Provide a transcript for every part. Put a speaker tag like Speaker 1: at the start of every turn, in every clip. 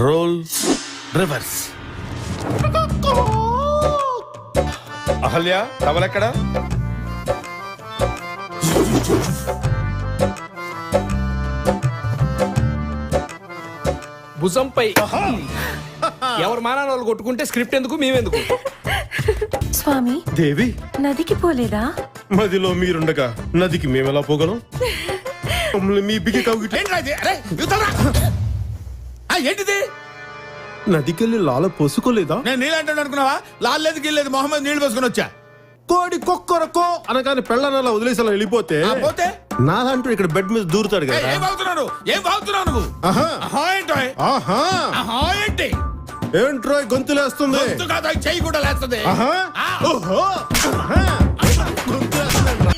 Speaker 1: Role reverse. Ahalya టవలెక్కడ?
Speaker 2: భుజంపై ఎవరు మానాన్ని వాళ్ళు కొట్టుకుంటే స్క్రిప్ట్ ఎందుకు మేమెందుకు?
Speaker 3: స్వామి
Speaker 1: దేవి,
Speaker 3: నదికి పోలేదా?
Speaker 1: మదిలో మీరుండగా నదికి మేమెలా పోగలం? మమ్మల్ని మీ బిగి కౌగిట
Speaker 4: ఏంటిది?
Speaker 1: నదికెళ్ళి లాల పోసుకోలేదా?
Speaker 4: నేను నీళ్ళు అంటాను అనుకున్నావా? లాలేదు గిల్లేదు మొహమ్మద్ నీళ్లు పోసుకొని వచ్చా.
Speaker 1: కోడి కొక్కరకో అనగానే పెళ్ళనలా వదిలేసి అలా వెళ్ళిపోతే
Speaker 4: పోతే
Speaker 1: నాలంటూ ఇక్కడ బెడ్ మీద దూరుతాడు కదా.
Speaker 4: ఏం బాగుతున్నావు? ఏం బాగుతున్నావు నువ్వు?
Speaker 1: ఆహా.
Speaker 4: ఆహా ఏంటో?
Speaker 1: ఆహా
Speaker 4: ఆహా ఏంటి?
Speaker 1: ఏంట్రో గొంతులేస్తుంది.
Speaker 4: గొంతు కాదు, చెయ్యి కూడా లేస్తుంది.
Speaker 1: ఆహా.
Speaker 4: ఆ.
Speaker 1: ఓహో. ఆహా. గొంతులేస్తుందంట.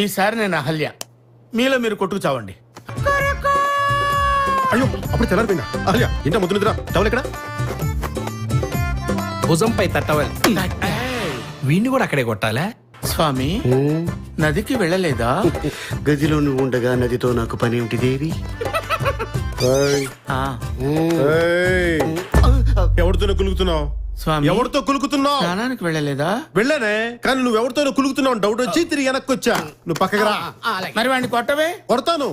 Speaker 4: ఈసారి నేను అహల్య, మీలో మీరు కొట్టుకు చావండి.
Speaker 1: అయ్యో అప్పుడు తెల్లారిపోయిందా? అహల్య ఇంట ముద్దు నిద్ర టవల్ ఎక్కడ?
Speaker 2: భుజంపై తట్టవాలి. వీడిని కూడా అక్కడే కొట్టాలా?
Speaker 4: స్వామి నదికి వెళ్ళలేదా?
Speaker 5: గదిలో నువ్వు ఉండగా నదితో నాకు పని ఏమిటి దేవి?
Speaker 4: ఆ,
Speaker 1: ఎవరితోనో కులుకుతున్నావు?
Speaker 4: స్వామి
Speaker 1: ఎవరితో కులుకుతున్నావు?
Speaker 4: స్నానానికి వెళ్ళలేదా?
Speaker 1: వెళ్ళానే, కానీ నువ్వు ఎవరితోనో కులుకుతున్నావు డౌట్ వచ్చి తిరిగి వెనక్కి వచ్చా. నువ్వు పక్కకి రా.
Speaker 4: మరి వాడిని కొట్టవే.
Speaker 1: కొడతాను.